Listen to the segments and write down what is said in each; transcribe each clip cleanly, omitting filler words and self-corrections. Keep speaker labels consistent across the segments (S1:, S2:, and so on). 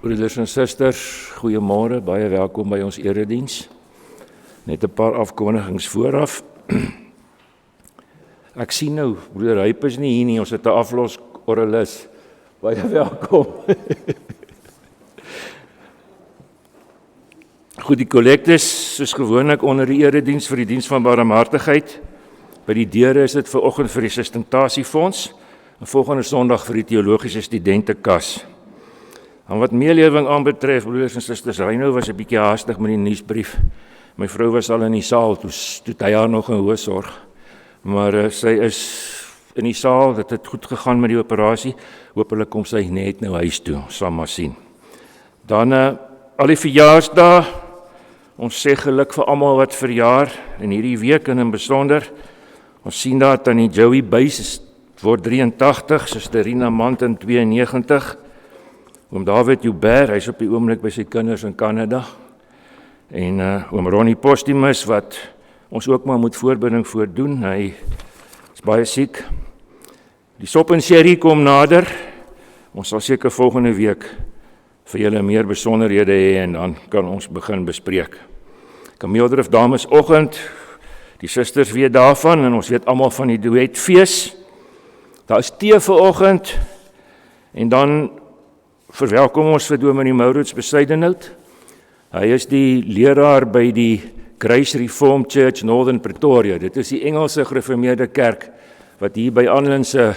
S1: Broeders en susters, goeiemôre, baie welkom by ons erediens. Net 'n paar afkondigings vooraf. Ek sien nou, broeder Hyp is nie hier nie, ons het 'n aflosorrelis. Baie welkom. Goed, die kollektes, soos gewoonlik onder die erediens vir die diens van barmhartigheid. By die deure is dit vanoggend vir die sustentasiefonds en volgende Sondag vir die teologiese studentekas. En wat meelewing aanbetref, broeders en susters, Reino was 'n bietjie haastig met die nuusbrief. My vrou was al in die saal, toe hy haar nog in hoë sorg. Maar sy is in die saal, dit het goed gegaan met die operasie. Hoopelik kom sy net nou huis toe, ons sal maar sien. Dan al die verjaarsdae, ons sê geluk vir almal wat verjaar, en hierdie week in besonder. Ons sien daar tannie Joey Buys word 83, Suster Rina Manton 92. Oom David Joubert, hy is op die oomblik by sy kinders in Kanada. En oom Ronnie Postumus, wat ons ook maar moet voorbinding voordoen, hy is baie siek. Die sop en sherry kom nader, ons sal seker volgende week vir julle meer besonderhede hê en dan kan ons begin bespreek. Kameeldrif Damesoggend, die susters weet daarvan en ons weet almal van die duetfees. Daar is tee vanoggend en dan verwelkom ons vir Dominee Maurits Besuidenhout. Hy is die leraar by die Grace Reformed Church Northern Pretoria. Dit is die Engelse gereformeerde kerk wat hier by Anlin se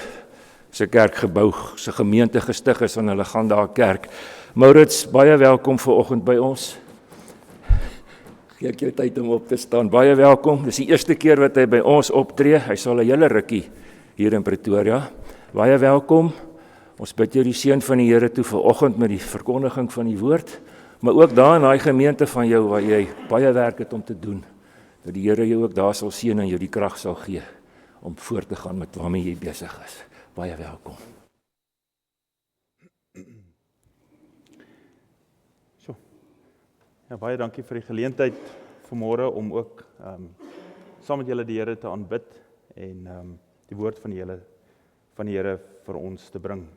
S1: kerkgebou, se gemeente gestig is en hulle gaan daar kerk. Maurits, baie welkom vanoggend by ons. Gee ek jou tyd om op te staan. Baie welkom. Dis die eerste keer wat hy by ons optree. Hy sal 'n hele rukkie hier in Pretoria. Baie welkom. Ons bid jou die seën van die Here toe vanoggend met die verkondiging van die woord, maar ook daar in daai gemeente van jou waar jy baie werk het om te doen, dat die Here jou ook daar sal seën en jou die krag sal gee om voort te gaan met waarmee jy besig is. Baie welkom.
S2: So. Ja, baie dankie vir die geleentheid vanmôre om ook saam met julle die Here te aanbid en die woord van die Here vir ons te bring.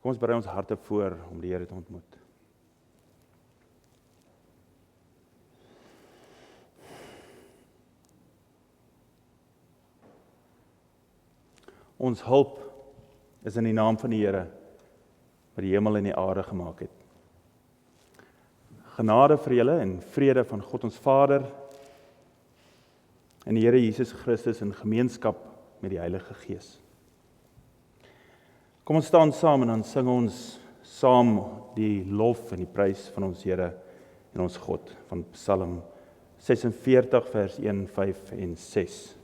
S2: Kom ons berei ons harte voor om die Here te ontmoet. Ons hulp is in die naam van die Here, wat die hemel en die aarde gemaak het. Genade vir julle en vrede van God ons Vader en die Here Jesus Christus in gemeenskap met die Heilige Gees. Kom ons staan saam en dan sing ons saam die lof en die prys van ons Here en ons God van Psalm 46 vers 1, 5 en 6.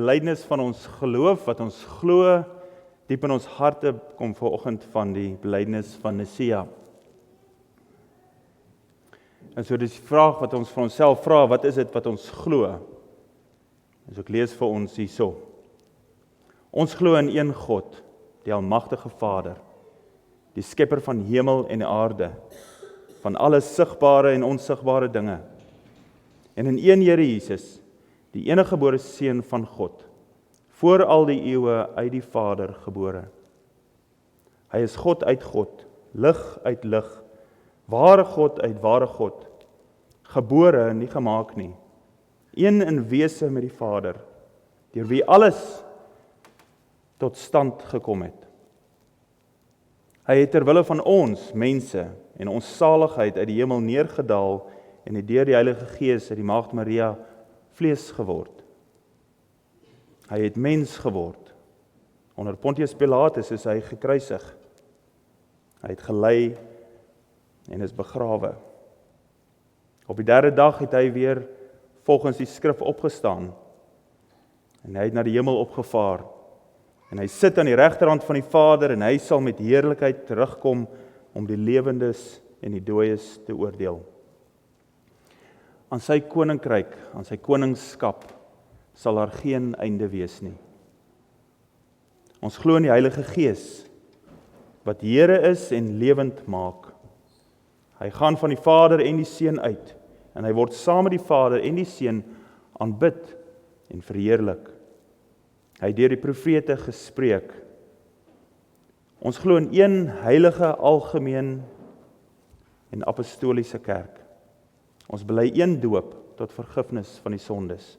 S2: belydenis van ons geloof, wat ons glo, diep in ons harte kom vanoggend van die belydenis van Nicea. En so dis die vraag wat ons vir onsself vra, wat is dit wat ons glo? Dus ek lees vir ons hierso. Ons glo in een God, die almagtige Vader, die skepper van hemel en aarde, van alle sigbare en onsigbare dinge, en in een Here Jesus, die enige gebore Seun van God, voor al die eeue uit die Vader gebore. Hy is God uit God, lig uit lig, ware God uit ware God, gebore, nie gemaak nie, een in wese met die Vader, deur wie alles tot stand gekom het. Hy het ter wille van ons, mense, en ons saligheid uit die hemel neergedaal en het deur die Heilige Gees uit die Maagd Maria vlees geword. Hy het mens geword. Onder Pontius Pilatus is hy gekruisig. Hy het gelei en is begrawe. Op die derde dag het hy weer volgens die skrif opgestaan en hy het na die hemel opgevaar en hy sit aan die regterhand van die Vader en hy sal met heerlikheid terugkom om die lewendes en die dooies te oordeel. Aan sy koninkryk, aan sy koningskap sal daar geen einde wees nie. Ons glo in die Heilige Gees wat Here is en lewend maak. Hy gaan van die Vader en die Seun uit en hy word saam met die Vader en die Seun aanbid en verheerlik. Hy het deur die profete gespreek. Ons glo in een heilige, algemeen en apostoliese kerk. Ons bely een doop tot vergifnis van die sondes.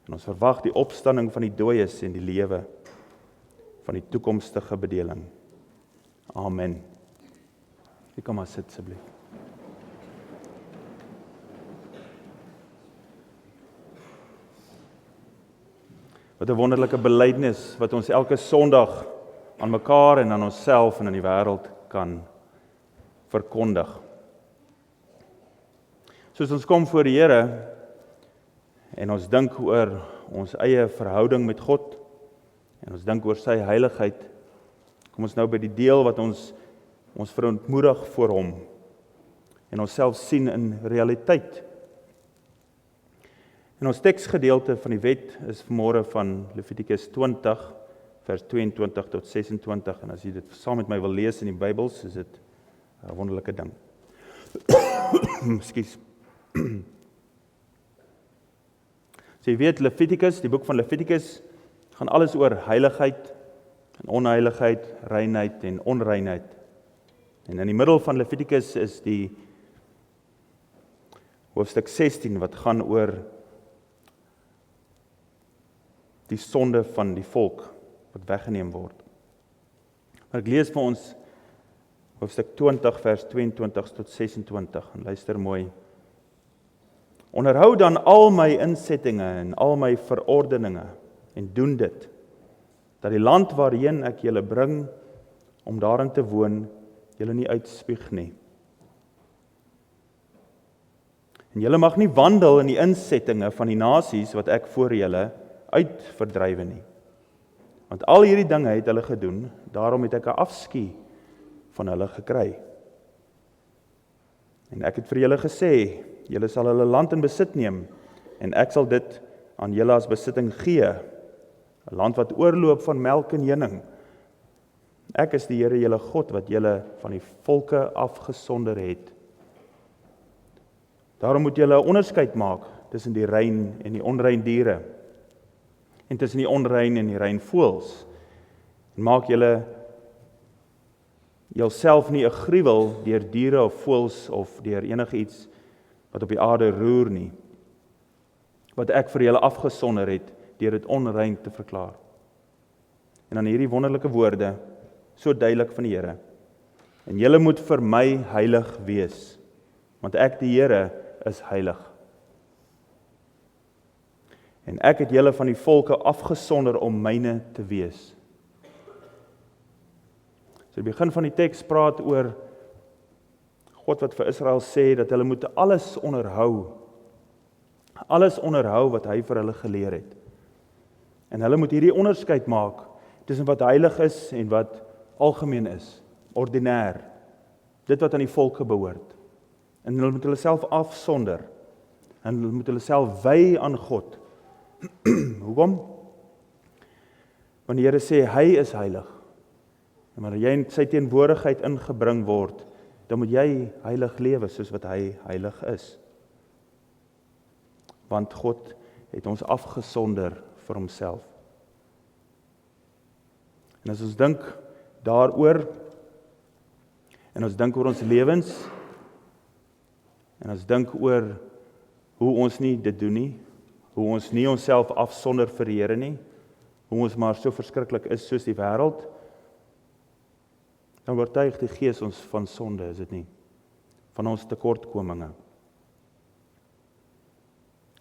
S2: En ons verwag die opstanding van die dooies en die lewe van die toekomstige bedeling. Amen. Ek kom maar sit asseblief. Wat 'n wonderlike belydenis wat ons elke Sondag aan mekaar en aan onsself en aan die wêreld kan verkondig. Soos ons kom voor die Here en ons dink oor ons eie verhouding met God en ons dink oor sy heiligheid, kom ons nou by die deel wat ons verontmoedig voor hom en onsself sien in realiteit. En ons teksgedeelte van die wet is vanmôre van Levitikus 20 vers 22 tot 26 en as jy dit saam met my wil lees in die Bybels, is dit 'n wonderlike ding. Ekskuus. So jy weet Levitikus, die boek van Levitikus gaan alles oor heiligheid en onheiligheid, reinheid en onreinheid. En in die middel van Levitikus is die hoofstuk 16 wat gaan oor die sonde van die volk wat weggeneem word. Maar ek lees vir ons hoofstuk 20 vers 22 tot 26 en luister mooi. Onderhou dan al my insettinge en al my verordeninge en doen dit, dat die land waarheen ek julle bring om daarin te woon, julle nie uitspieg nie. En julle mag nie wandel in die insettinge van die nasies wat ek voor julle uitverdrywe nie. Want al hierdie dinge het hulle gedoen, daarom het ek 'n afskuw van hulle gekry. En ek het vir julle gesê, julle sal hulle land in besit neem, en ek sal dit aan julle as besitting gee, 'n land wat oorloop van melk en honing. Ek is die Here julle God, wat julle van die volke afgesonder het. Daarom moet julle 'n onderskeid maak tussen die rein en die onrein diere, en tussen die onrein en die rein voëls. En maak julle jouself nie 'n gruwel deur diere of voëls of deur enige iets wat op die aarde roer nie, wat ek vir julle afgesonder het deur dit onrein te verklaar. En dan hierdie wonderlike woorde, so duidelik van die Here. En julle moet vir my heilig wees, want ek die Here is heilig. En ek het julle van die volke afgesonder om myne te wees. So die begin van die teks praat oor God wat vir Israel sê dat hulle moet alles onderhou wat hy vir hulle geleer het. En hulle moet hierdie onderskeid maak tussen wat heilig is en wat algemeen is, ordinêr, dit wat aan die volke behoort. En hulle moet hulle self afsonder, en hulle moet hulle self wy aan God. Hoekom? Want die Here sê, hy is heilig. En wanneer jy in sy teenwoordigheid ingebring word, dan moet jy heilig lewe, soos wat hy heilig is. Want God het ons afgesonder vir homself. En as ons dink daaroor, en ons dink oor ons lewens, en ons dink oor hoe ons nie dit doen nie, hoe ons nie onsself afsonder vir die Here nie, hoe ons maar so verskriklik is soos die wêreld, dan oortuig die Gees ons van sonde, is dit nie? Van ons tekortkominge.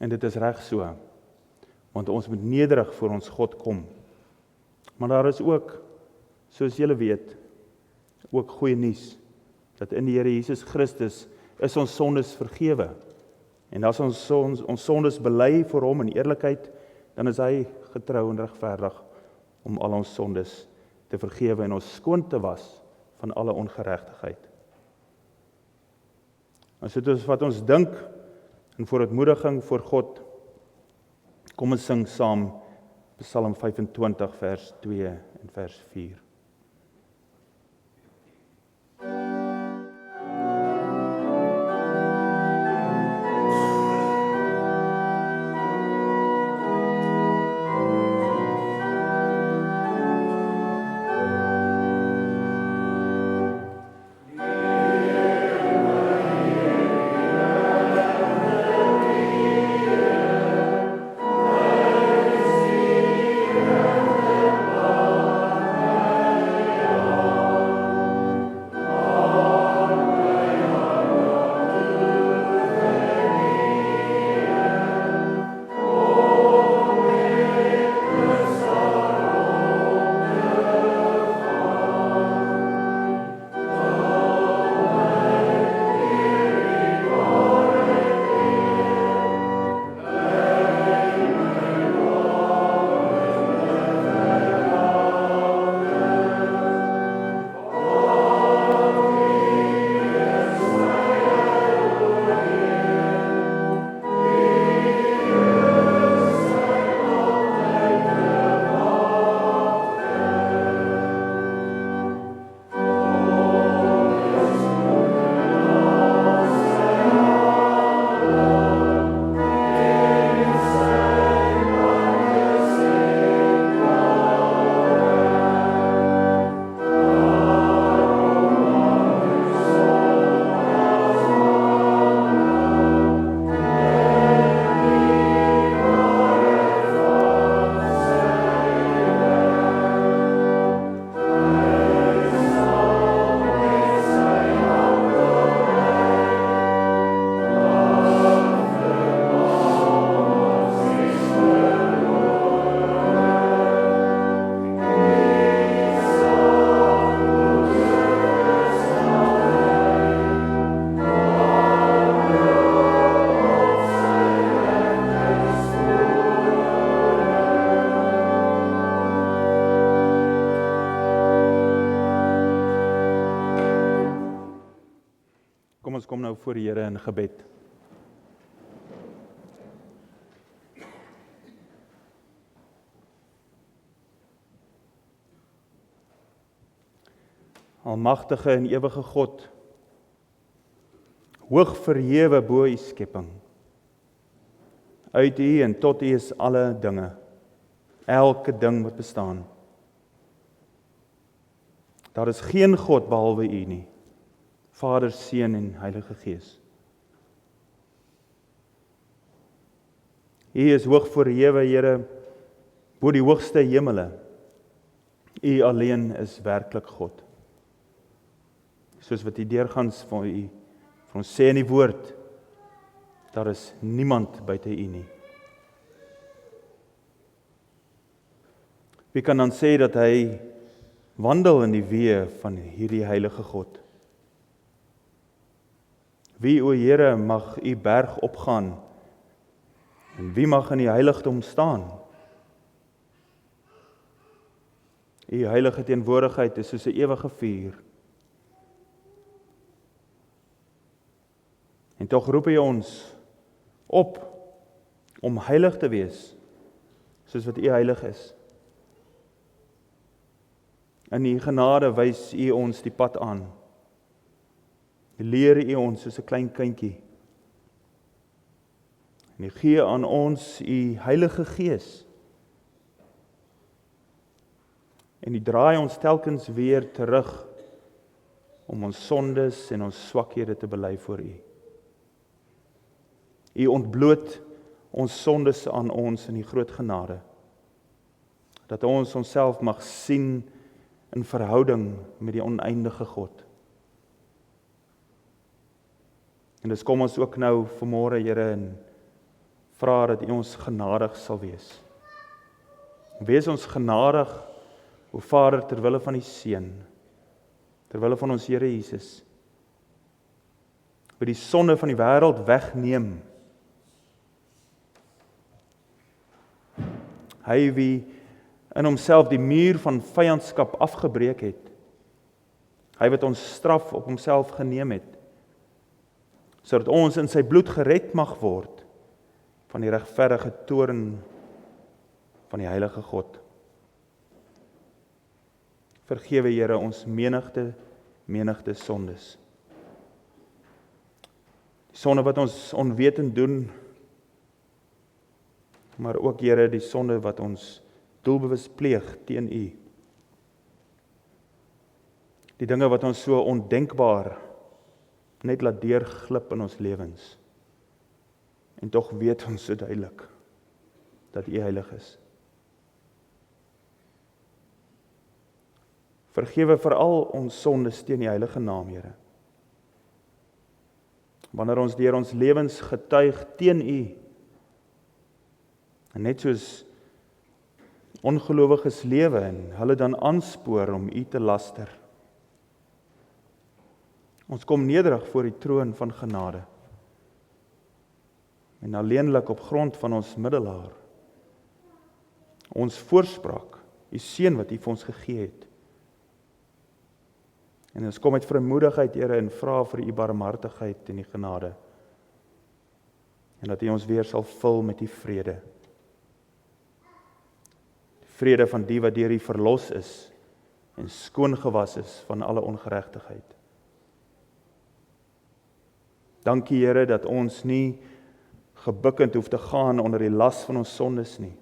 S2: En dit is reg so, want ons moet nederig voor ons God kom. Maar daar is ook, soos julle weet, ook goeie nuus, dat in die Here Jesus Christus is ons sondes vergewe. En as ons sondes bely voor hom in eerlikheid, dan is hy getrou en regverdig om al ons sondes te vergewe en ons skoon te was van alle ongeregtigheid. En so dit is wat ons dink en vooruitmoediging voor God, kom ons sing saam Psalm 25 vers 2 en vers 4. Ons kom nou voor die Here in gebed. Almagtige en ewige God, hoog verhewe bo U skepping. Uit U en tot U is alle dinge, elke ding wat bestaan. Daar is geen God behalwe U nie. Vader, Seun en Heilige Gees. U is hoog verhewe, Here, bo die hoogste hemele. U alleen is werklik God. Soos wat U deurgangs van U vir ons sê in die woord, daar is niemand buite U nie. Wie kan dan sê dat hy wandel in die weë van hierdie heilige God? Wie, o Here, mag U berg opgaan, en wie mag in die heiligdom staan? U heilige teenwoordigheid is soos 'n ewige vuur. En tog roep U ons op om heilig te wees, soos wat U heilig is. In U genade wys U ons die pad aan. U leer U ons soos 'n klein kindjie. En U gee aan ons U Heilige Gees. En U draai ons telkens weer terug om ons sondes en ons swakhede te bely voor U. U ontbloot ons sondes aan ons in die groot genade, dat ons onsself mag sien in verhouding met die oneindige God. En dis kom ons ook nou vanmôre, Here, en vra dat U ons genadig sal wees. Wees ons genadig, o Vader, ter wille van die Seun, ter wille van ons Here Jesus. Wil die sonde van die wêreld wegneem. Hy wie in homself die muur van vyandskap afgebreek het. Hy wat ons straf op homself geneem het, sodat ons in sy bloed gered mag word van die regverdige toorn van die heilige God. Vergewe, Here, ons menigte sondes. Die sonde wat ons onwetend doen, maar ook, Here, die sonde wat ons doelbewus pleeg teen U. Die dinge wat ons so ondenkbaar net laat deurglip in ons lewens. En tog weet ons so duidelik dat U heilig is. Vergewe vir al ons sondes teen die heilige naam, Here. Wanneer ons deur ons lewens getuig teen U, en net soos ongelowiges lewe en hulle dan aanspoor om U te laster. Ons kom nederig voor die troon van genade. En alleenlik op grond van ons middelaar. Ons voorspraak, U seun wat U vir ons gegee het. En ons kom met vrymoedigheid, Here, en vra vir U barmhartigheid en U genade. En dat U ons weer sal vul met U vrede. Vrede van die wat deur U verlos is en skoongewas is van alle ongeregtigheid. Dankie, Here, dat ons nie gebukkend hoef te gaan onder die las van ons sondes nie,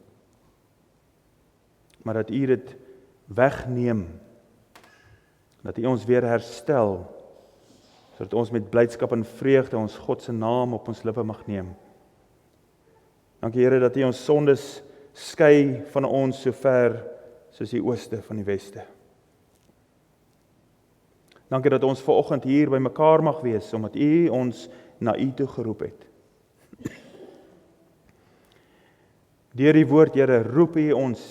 S2: maar dat U dit wegneem, dat U ons weer herstel, sodat ons met blydskap en vreugde ons God se naam op ons lippe mag neem. Dankie, Here, dat U ons sondes skei van ons so ver soos die ooste van die weste. Dankie dat ons vanoggend hier by mekaar mag wees, omdat U ons na U toe geroep het. Deur die woord, Here, roep U ons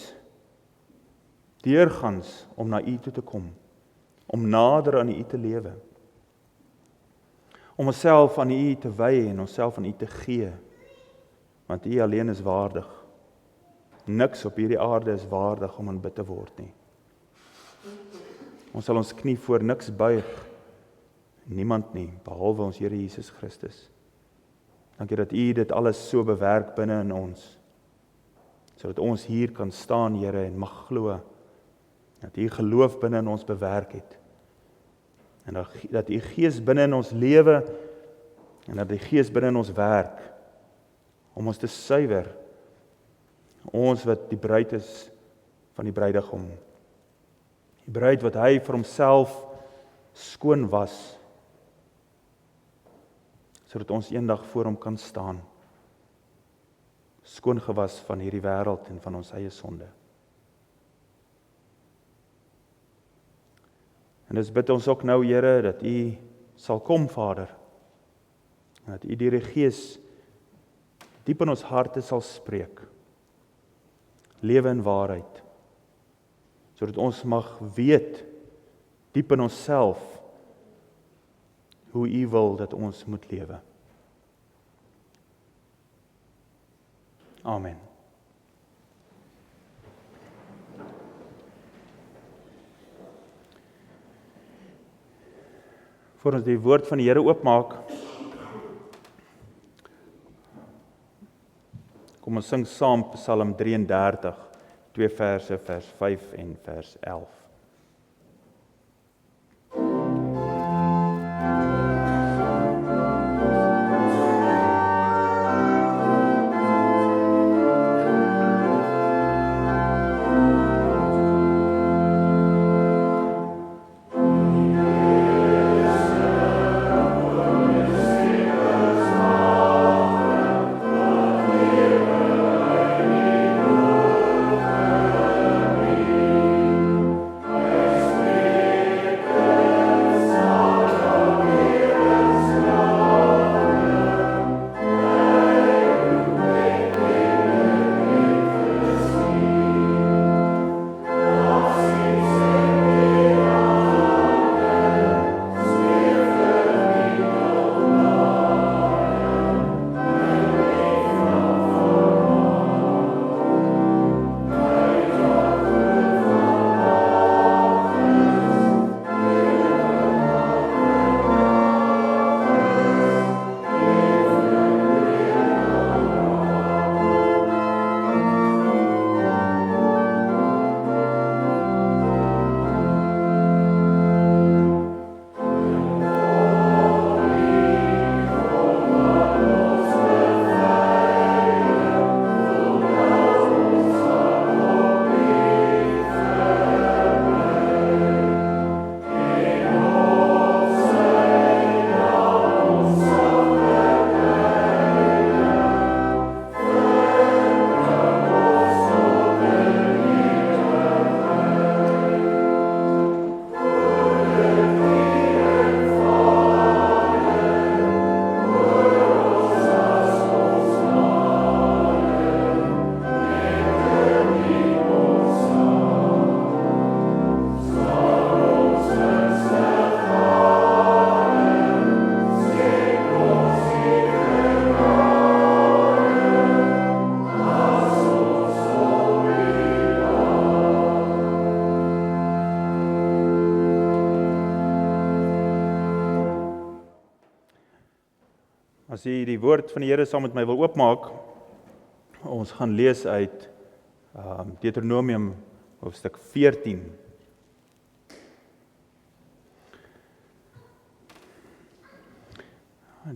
S2: deurgangs om na U toe te kom, om nader aan U te lewe, om onsself aan U te wy en onsself aan U te gee, want U alleen is waardig. Niks op hierdie aarde is waardig om aanbid te word nie. Ons sal ons knie voor niks buig, niemand nie, behalwe ons Here Jesus Christus. Dankie dat U dit alles so bewerk binne in ons, sodat ons hier kan staan, Here, en mag glo, dat U geloof binne in ons bewerk het, en dat U Gees binne in ons lewe, en dat die Gees binne in ons werk, om ons te suiwer, ons wat die bruid is van die bruidegom, die bruid wat Hy vir homself skoon was, sodat ons eendag voor hom kan staan, skoon gewas van hierdie wêreld en van ons eie sonde. En dis bid ons ook nou, Here, dat U sal kom, Vader, en dat U deur die Gees diep in ons harte sal spreek, lewe in waarheid, sodat ons mag weet, diep in onsself, hoe U wil dat ons moet lewe. Amen. Voor ons die woord van die Here oopmaak, kom ons sing saam Psalm 33, 2 verse, vers 5 en vers 11. As jy die woord van die Here saam met my wil oopmaak, ons gaan lees uit Deuteronomium hoofstuk 14.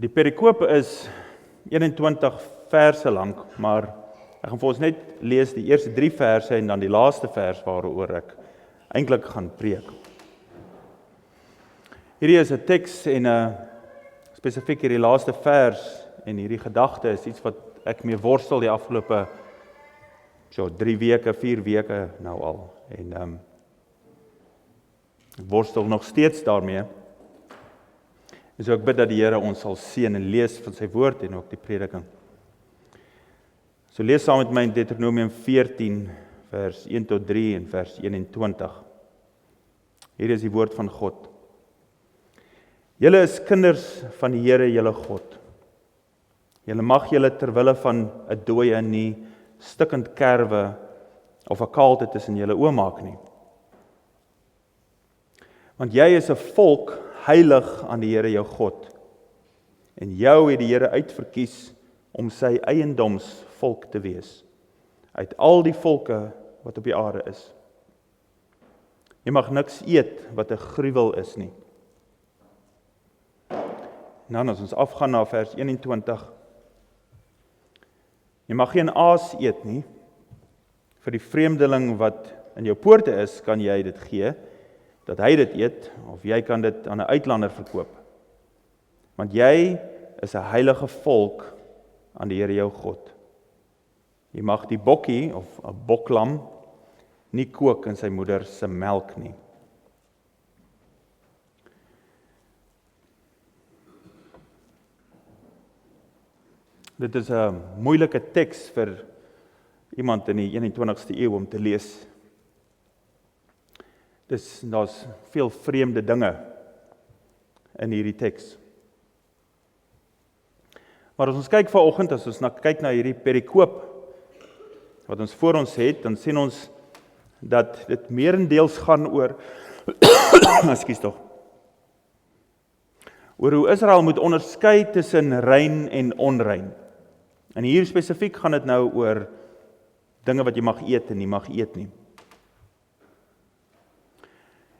S2: Die perikoop is 21 verse lank, maar ek gaan vir ons net lees die eerste 3 verse en dan die laaste vers waaroor ek eintlik gaan preek. Hierdie is 'n teks en spesifiek hierdie laaste vers en hierdie gedagte is iets wat ek mee worstel die afgelope 3 weke, 4 weke nou al. En ek worstel nog steeds daarmee. En so ek bid dat die Here ons sal seën en lees van sy woord en ook die prediking. So lees saam met my in Deuteronomium 14 vers 1 tot 3 en vers 21. Hier is die woord van God. Julle is kinders van die Here julle God. Julle mag julle terwille van 'n dooie nie stikkend kerwe of 'n kaalte tussen julle oë maak nie. Want jy is 'n volk heilig aan die Here jou God. En jou het die Here uitverkies om sy eiendomsvolk te wees uit al die volke wat op die aarde is. Jy mag niks eet wat 'n gruwel is nie. Nou, as ons afgaan na vers 21. Jy mag geen aas eet nie. Vir die vreemdeling wat in jou poorte is, kan jy dit gee, dat hy dit eet, of jy kan dit aan 'n uitlander verkoop. Want jy is 'n heilige volk aan die Here jou God. Jy mag die bokkie of 'n boklam nie kook in sy moeder se melk nie. Dit is 'n moeilike teks vir iemand in die 21ste eeu om te lees. Daar's veel vreemde dinge in hierdie teks. Maar as ons kyk vanoggend, as ons kyk na hierdie perikoop wat ons voor ons het, dan sien ons dat dit meerendeels gaan oor ekskuus tog. oor hoe Israel moet onderskei tussen rein en onrein. En hier spesifiek gaan dit nou oor dinge wat jy mag eet en nie mag eet nie.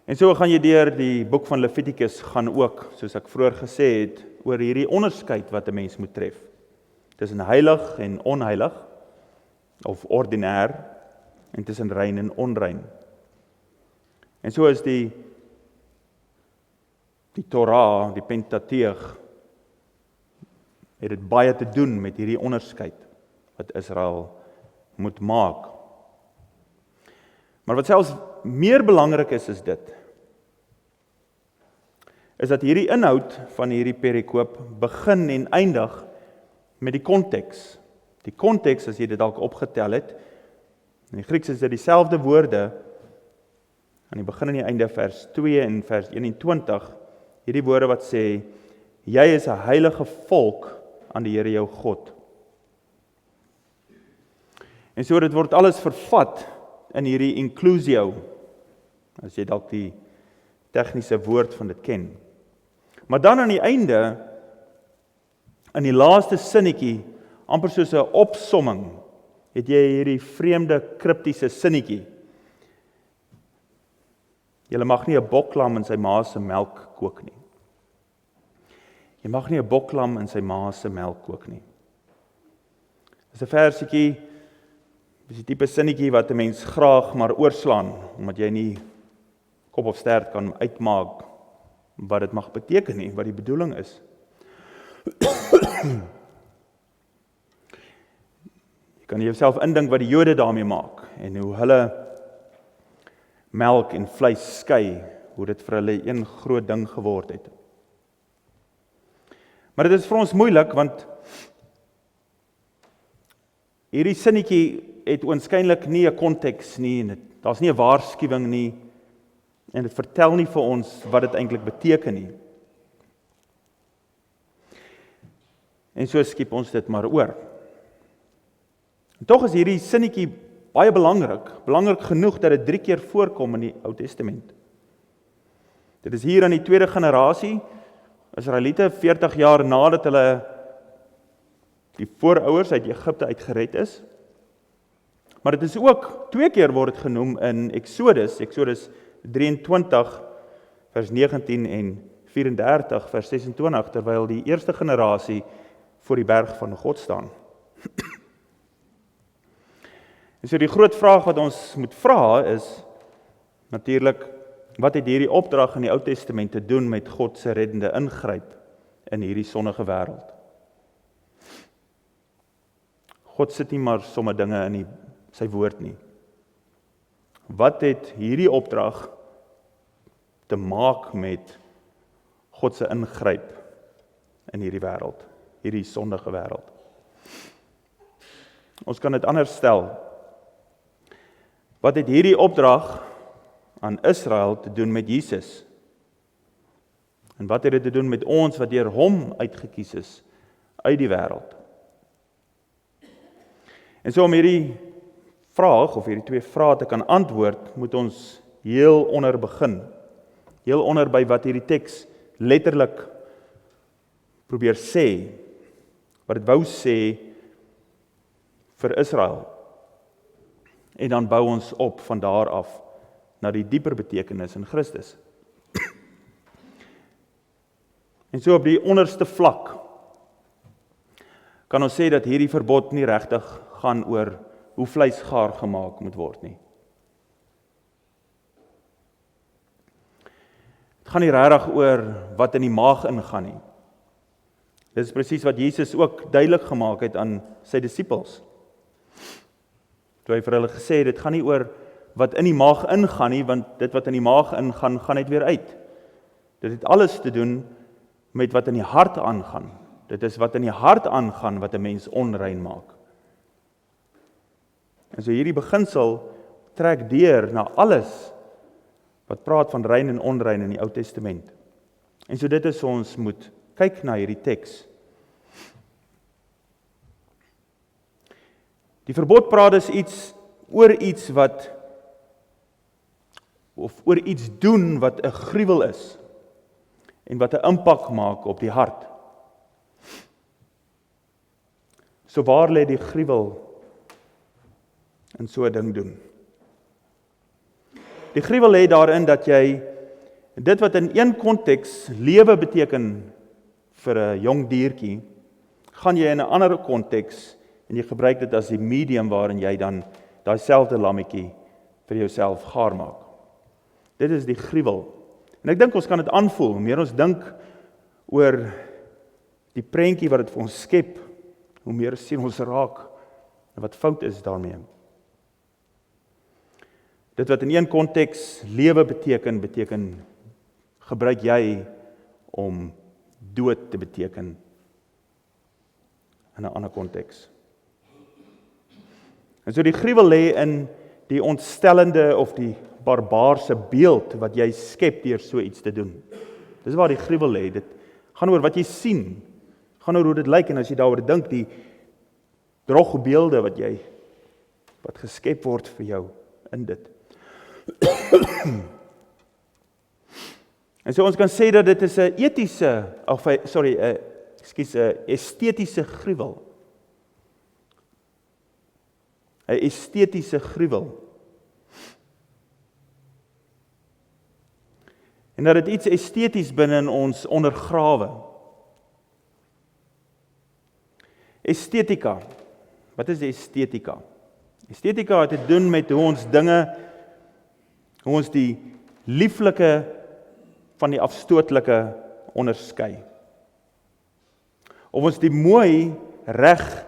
S2: En so gaan jy deur die boek van Levitikus gaan ook, soos ek vroeër gesê het, oor hierdie onderskeid wat 'n mens moet tref. Tussen heilig en onheilig, of ordinêr, en tussen rein en onrein. En so is die Torah, die Pentateeg, het dit baie te doen met hierdie onderskeid wat Israel moet maak. Maar wat selfs meer belangrik is dit, is dat hierdie inhoud van hierdie perikoop begin en eindig met die konteks. Die konteks, as jy dit dalk opgetel het, in die Grieks is dit dieselfde woorde, aan die begin en die einde vers 2 en vers 21, hierdie woorde wat sê, jy is 'n heilige volk aan die Here jou God. En so dit word alles vervat in hierdie inclusio, as jy dalk die tegniese woord van dit ken. Maar dan aan die einde, in die laaste sinnetjie, amper soos 'n opsomming, het jy hierdie vreemde kriptiese sinnetjie. Jy mag nie 'n boklam in sy ma se melk kook nie. Jy mag nie 'n boklam in sy ma se melk kook nie. Dis 'n versietjie, dis die tipe sinnetjie wat 'n mens graag maar oorslaan, omdat jy nie kop of stert kan uitmaak wat dit mag beteken nie, wat die bedoeling is. Jy kan jouself indink wat die Jode daarmee maak, en hoe hulle melk en vleis skei, hoe dit vir hulle een groot ding geword het. Maar dit is vir ons moeilik, want hierdie sinnetjie het oënskynlik nie 'n konteks nie, en daar's nie 'n waarskuwing nie, en dit vertel nie vir ons wat dit eintlik beteken nie. En so skiep ons dit maar oor. En tog is hierdie sinnetjie baie belangrik genoeg dat dit 3 keer voorkom in die Ou Testament. Dit is hier aan die tweede generasie, Israeliete 40 jaar nadat hulle die voorouers uit Egipte uitgered is. Maar dit is ook 2 keer word dit genoem in Exodus 23 vers 19 en 34 vers 26, terwyl die eerste generasie voor die berg van God staan. En so die groot vraag wat ons moet vra is natuurlik, wat het hierdie opdrag in die Ou Testament te doen met God se reddende ingryp in hierdie sondige wêreld? God sit nie maar somme dinge in sy woord nie. Wat het hierdie opdrag te maak met God se ingryp in hierdie wêreld, hierdie sondige wêreld? Ons kan dit anders stel. Wat het hierdie opdrag aan Israel te doen met Jesus? En wat het dit te doen met ons wat deur hom uitgekies is uit die wêreld? En so om hierdie vraag of hierdie 2 vrae te kan antwoord, moet ons heel onder begin. Heel onder by wat hierdie teks letterlik probeer sê, wat dit wou sê vir Israel. En dan bou ons op van daar af na die dieper betekenis in Christus. En so op die onderste vlak kan ons sê dat hierdie verbod nie regtig gaan oor hoe vleis gaar gemaak moet word nie. Dit gaan nie regtig oor wat in die maag ingaan nie. Dit is presies wat Jesus ook duidelik gemaak het aan sy disippels. Toe hy vir hulle gesê het, dit gaan nie oor wat in die maag ingaan nie, want dit wat in die maag ingaan, gaan net weer uit. Dit het alles te doen met wat in die hart aangaan. Dit is wat in die hart aangaan wat 'n mens onrein maak. En so hierdie beginsel trek deur na alles wat praat van rein en onrein in die Ou Testament. En so dit is ons moet kyk na hierdie teks. Die verbod praat is oor iets doen wat 'n gruwel is. en wat 'n impak maak op die hart. So waar lê die gruwel in so 'n ding doen? Die gruwel lê daarin dat jy dit wat in een konteks lewe beteken vir 'n jong diertjie, gaan jy in 'n ander konteks en jy gebruik dit as die medium waarin jy dan daai selfde lammetjie vir jouself gaar maak. Dit is die gruwel. En ek dink ons kan dit aanvoel, hoe meer ons dink oor die prentjie wat dit vir ons skep, hoe meer sien ons raak wat fout is daarmee. Dit wat in een konteks lewe beteken gebruik jy om dood te beteken in 'n ander konteks. En so die gruwel lê in die ontstellende of die barbaarse beeld wat jy skep deur so iets te doen. Dis waar die gruwel lê. Dit gaan oor wat jy sien, gaan oor hoe dit lyk, en as jy daaroor dink, die drogbeelde wat geskep word vir jou in dit. En so ons kan sê dat dit is 'n etiese, of 'n estetiese gruwel. 'n Estetiese gruwel. En dat dit iets esteties binne in ons ondergrawe. Estetika. Wat is die estetika? Estetika het te doen met hoe ons dinge, hoe ons die lieflike van die afstootlike onderskei. Of ons die mooi reg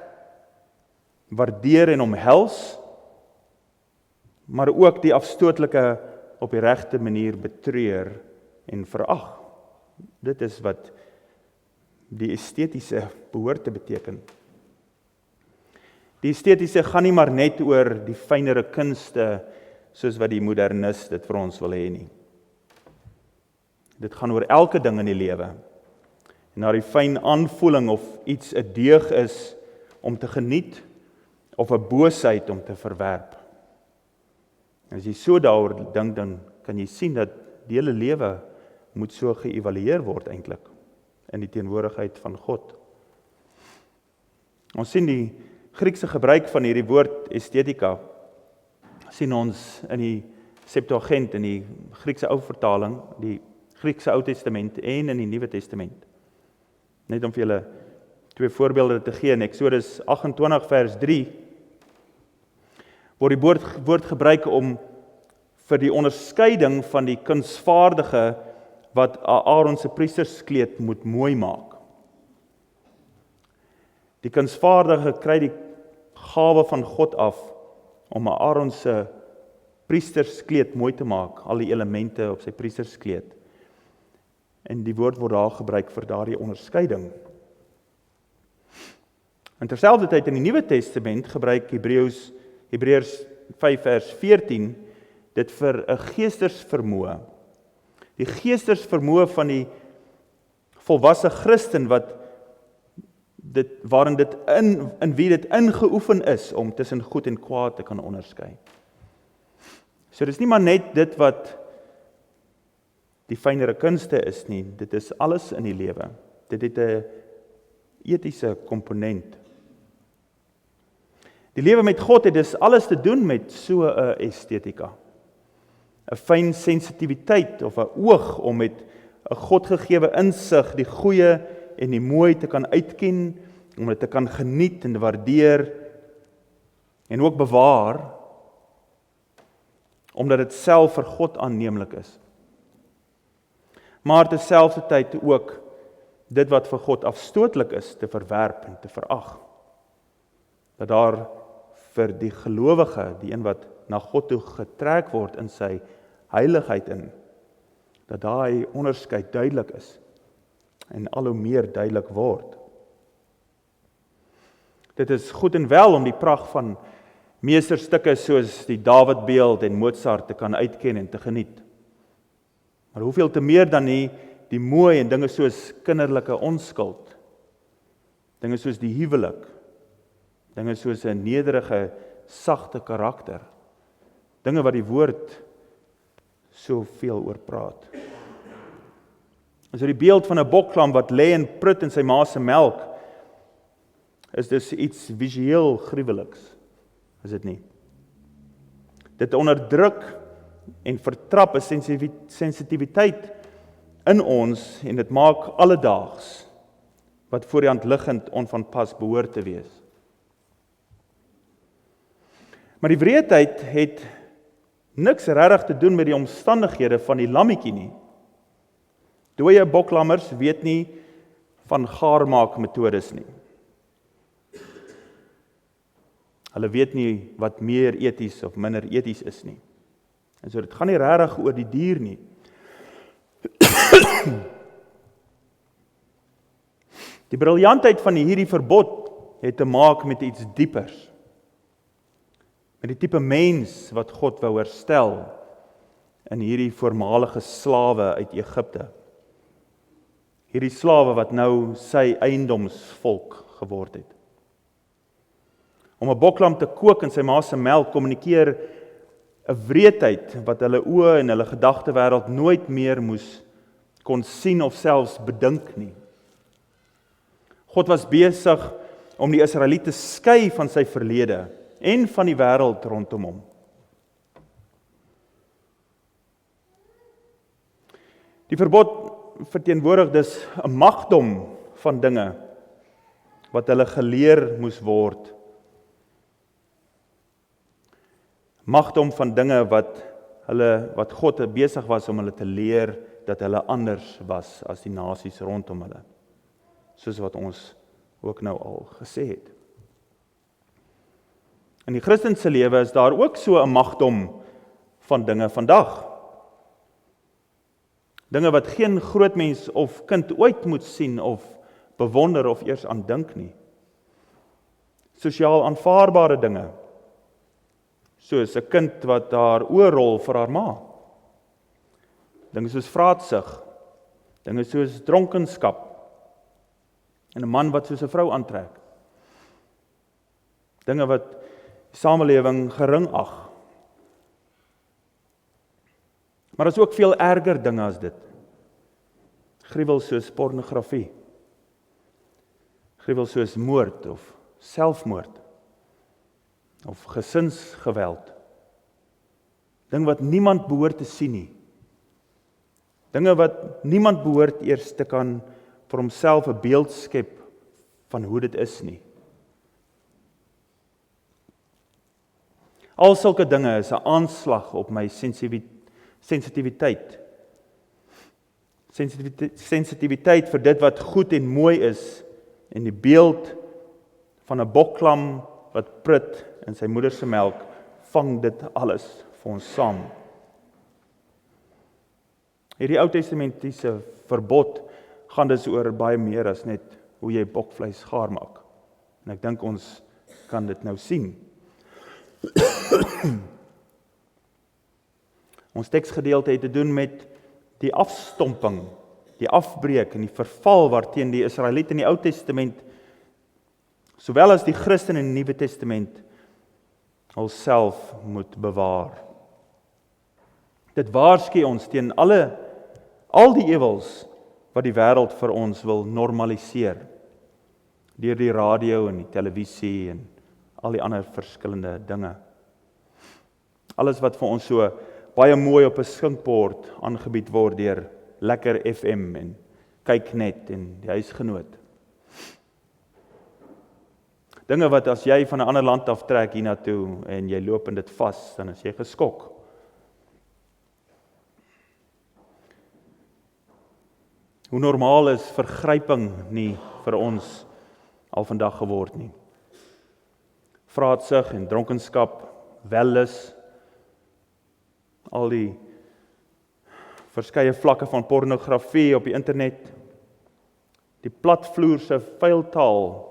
S2: waardeer en omhels, maar ook die afstootlike op die regte manier betreur en verag. Dit is wat die estetiese behoort te beteken. Die estetiese gaan nie maar net oor die fynere kunste, soos wat die modernis dit vir ons wil hê nie. Dit gaan oor elke ding in die lewe. En na die fyn aanvoeling of iets 'n deug is om te geniet, of 'n boosheid om te verwerp. En as jy so daaroor dink, dan kan jy sien dat die hele lewe moet so geëvalueer word eintlik in die teenwoordigheid van God. Ons sien die Griekse gebruik van hierdie woord estetika, sien ons in die Septuagint, in die Griekse ou vertaling, die Griekse Ou Testament en in die Nuwe Testament. Net om vir julle 2 voorbeelde te gee, in Eksodus 28 vers 3, word die woord gebruik om vir die onderskeiding van die kunsvaardige wat Aaron se priesterskleed moet mooi maak. Die kunsvaardige kry die gawe van God af om Aaron se priesterskleed mooi te maak, al die elemente op sy priesterskleed. En die woord word daar gebruik vir daardie onderskeiding. En terselfdertyd in die Nuwe Testament gebruik Hebreërs 5 vers 14 dit vir 'n geestersvermoë. Die geestersvermoë van die volwasse Christen waarin dit in wie dit ingeoefen is om tussen goed en kwaad te kan onderskei. So dis nie maar net dit wat die fynere kunste is nie, dit is alles in die lewe. Dit het 'n etiese komponent. Die lewe met God het dus alles te doen met so 'n estetika. 'n Fyn sensitiwiteit of 'n oog om met 'n Godgegewe insig die goeie en die mooi te kan uitken, om dit te kan geniet en waardeer en ook bewaar, omdat dit self vir God aanneemlik is. Maar terselfdertyd ook dit wat vir God afstootlik is, te verwerp en te verag. Dat daar vir die gelowige, die een wat na God toe getrek word in sy heiligheid in, dat daai onderskeid duidelik is en al hoe meer duidelik word. Dit is goed en wel om die pragt van meesterstukke soos die Dawidbeeld en Mozart te kan uitken en te geniet. Maar hoeveel te meer dan nie die mooi en dinge soos kinderlike onskuld, dinge soos die huwelik, dinge soos 'n nederige, sagte karakter, dinge wat die woord soveel oor praat. So die beeld van 'n boklam wat lê en prut in sy ma se melk is dus iets visueel gruweliks, is dit nie? Dit onderdruk en vertrap 'n sensitiwiteit in ons en dit maak alledaags wat voor die hand liggend onvanpas behoort te wees. Maar die wreedheid het niks regtig te doen met die omstandighede van die lammetjie nie. Dooie boklammers weet nie van gaarmaakmetodes nie. Hulle weet nie wat meer eties of minder eties is nie. En so dit gaan nie regtig oor die dier nie. Die briljantheid van hierdie verbod het te maak met iets diepers. Met die tipe mens wat God wou herstel in hierdie voormalige slawe uit Egipte. Hierdie slawe wat nou sy eiendomsvolk geword het. Om 'n boklam te kook in sy ma se melk kommunikeer 'n wreedheid wat hulle oë en hulle gedagtewêreld nooit meer kon sien of selfs bedink nie. God was besig om die Israeliete skei van sy verlede en van die wêreld rondom hom. Die verbod verteenwoordig dus 'n magdom van dinge wat hulle geleer moes word. Magdom van dinge wat God besig was om hulle te leer dat hulle anders was as die nasies rondom hulle. Soos wat ons ook nou al gesê het. In die Christelike lewe is daar ook so 'n magdom van dinge vandag. Dinge wat geen groot mens of kind ooit moet sien of bewonder of eers aan dink nie. Sosiaal aanvaarbare dinge. Soos 'n kind wat haar oë rol vir haar ma. Dinge soos vraatsug. Dinge soos dronkenskap. En 'n man wat soos 'n vrou aantrek. Dinge wat die samelewing gering ag. Maar daar is ook veel erger dinge as dit. Gruwel soos pornografie. Gruwel soos moord of selfmoord. Of gesinsgeweld. Ding wat niemand behoort te sien nie. Dinge wat niemand behoort eers te kan vir homself 'n beeld skep van hoe dit is nie. Al sulke dinge is 'n aanslag op my sensitiwiteit. Sensitiwiteit vir dit wat goed en mooi is en die beeld van 'n boklam wat prut in sy moeder se melk vang dit alles vir ons saam. Hierdie Ou Testamentiese verbod gaan dus oor baie meer as net hoe jy bokvleis gaar maak. En ek dink ons kan dit nou sien. Ons teksgedeelte het te doen met die afstomping, die afbreek en die verval waarteen die Israeliete in die Ou Testament, sowel as die Christen in die Nuwe Testament, hulself moet bewaar. Dit waarsku ons teen al die ewels wat die wêreld vir ons wil normaliseer, deur die radio en die televisie en al die ander verskillende dinge. Alles wat vir ons so baie mooi op 'n skinkbord aangebied word deur Lekker FM en Kyknet en die Huisgenoot. Dinge wat as jy van 'n ander land aftrek hiernatoe en jy loop in dit vas, dan is jy geskok. Hoe normaal is vergryping nie vir ons al vandag geword nie. Vraatsug en dronkenskap, wellus, al die verskeie vlakke van pornografie op die internet, die platvloerse vuil taal,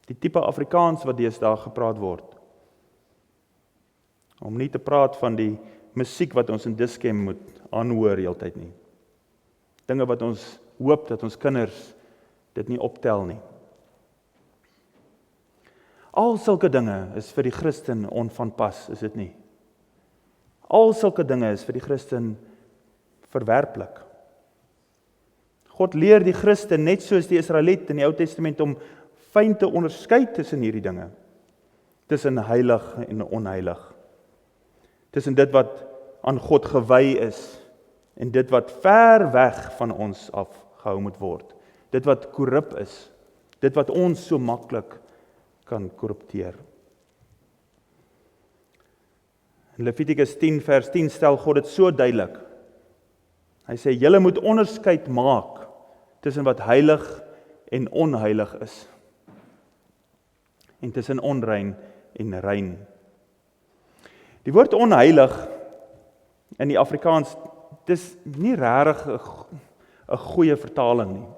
S2: die tipe Afrikaans wat deesdae gepraat word. Om nie te praat van die musiek wat ons in Dischem moet aanhoor heeltyd nie. Dinge wat ons hoop dat ons kinders dit nie optel nie. Al sulke dinge is vir die Christen onvanpas, is dit nie? Al sulke dinge is vir die Christen verwerplik. God leer die Christen net soos die Israeliet in die Ou Testament om fyn te onderskei tussen hierdie dinge. Tussen heilig en onheilig. Tussen dit wat aan God gewy is en dit wat ver weg van ons af gehou moet word. Dit wat korrup is. Dit wat ons so maklik kan korrupteer. In Levitikus 10 vers 10 stel God dit so duidelik. Hy sê, julle moet onderskeid maak tussen wat heilig en onheilig is. En tussen onrein en rein. Die woord onheilig in die Afrikaans, dis nie regtig 'n goeie vertaling nie.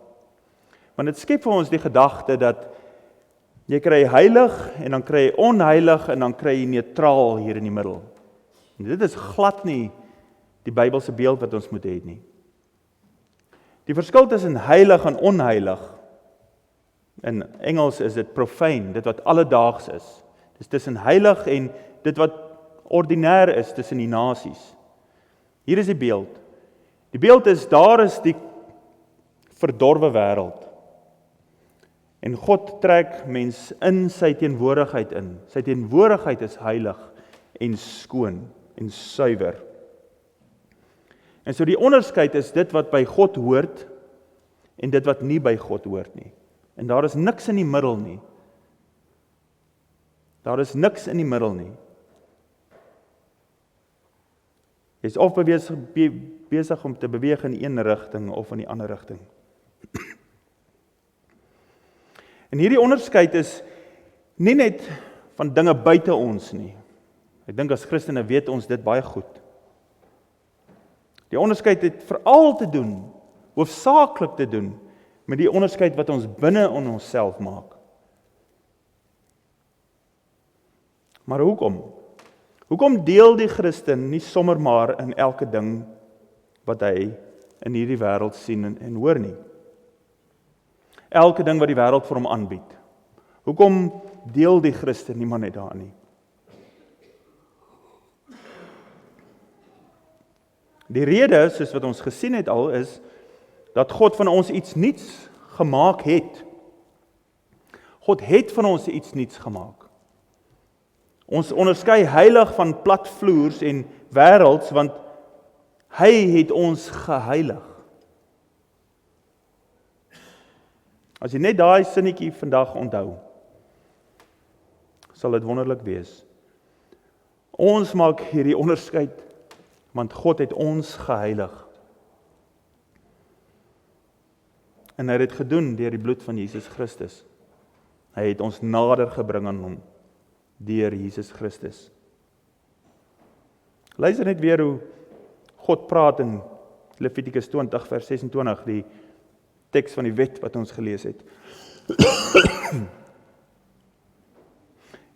S2: Want dit skep vir ons die gedagte dat jy kry heilig en dan kry jy onheilig en dan kry jy neutraal hier in die middel. En dit is glad nie die Bybelse beeld wat ons moet hê nie. Die verskil tussen heilig en onheilig, in Engels is dit profane, dit wat alledaags is. Dis tussen heilig en dit wat ordinêr is tussen die nasies. Hier is die beeld. Die beeld is, daar is die verdorwe wêreld. En God trek mens in sy teenwoordigheid in. Sy teenwoordigheid is heilig en skoon en suiwer. En so die onderskeid is dit wat by God hoort en dit wat nie by God hoort nie. En daar is niks in die middel nie. Daar is niks in die middel nie. Jy is of besig om te beweeg in een rigting of in die ander rigting. En hierdie onderskeid is nie net van dinge buite ons nie. Ek dink as Christene weet ons dit baie goed. Die onderskeid het veral te doen, hoofsaaklik te doen, met die onderskeid wat ons binne in onsself maak. Maar hoekom? Hoekom deel die Christen nie sommer maar in elke ding wat hy in hierdie wêreld sien en hoor nie? Elke ding wat die wêreld vir hom aanbied. Hoekom deel die Christen nie maar net daarin nie? Die rede, soos wat ons gesien het al, is dat God van ons iets nuuts gemaak het. God het van ons iets nuuts gemaak. Ons onderskei heilig van platvloers en wêrelds, want hy het ons geheilig. As jy net daai sinnetjie vandag onthou, sal dit wonderlik wees. Ons maak hierdie onderskeid, want God het ons geheilig. En hy het dit gedoen deur die bloed van Jesus Christus. Hy het ons nader gebring aan hom deur Jesus Christus. Luister net weer hoe God praat in Levitikus 20 vers 26, die teks van die wet wat ons gelees het.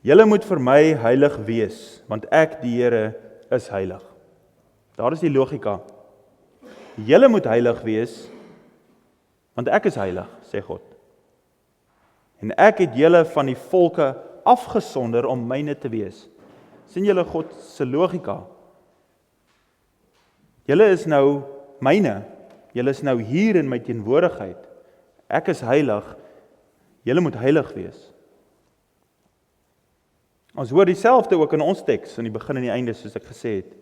S2: Julle moet vir my heilig wees, want ek die Here is heilig. Daar is die logika. Julle moet heilig wees, want ek is heilig, sê God. En ek het julle van die volke afgesonder om myne te wees. Sien julle God se logika? Julle is nou myne. Julle is nou hier in my teenwoordigheid. Ek is heilig. Julle moet heilig wees. Ons hoor dieselfde ook in ons teks, in die begin en die einde, soos ek gesê het.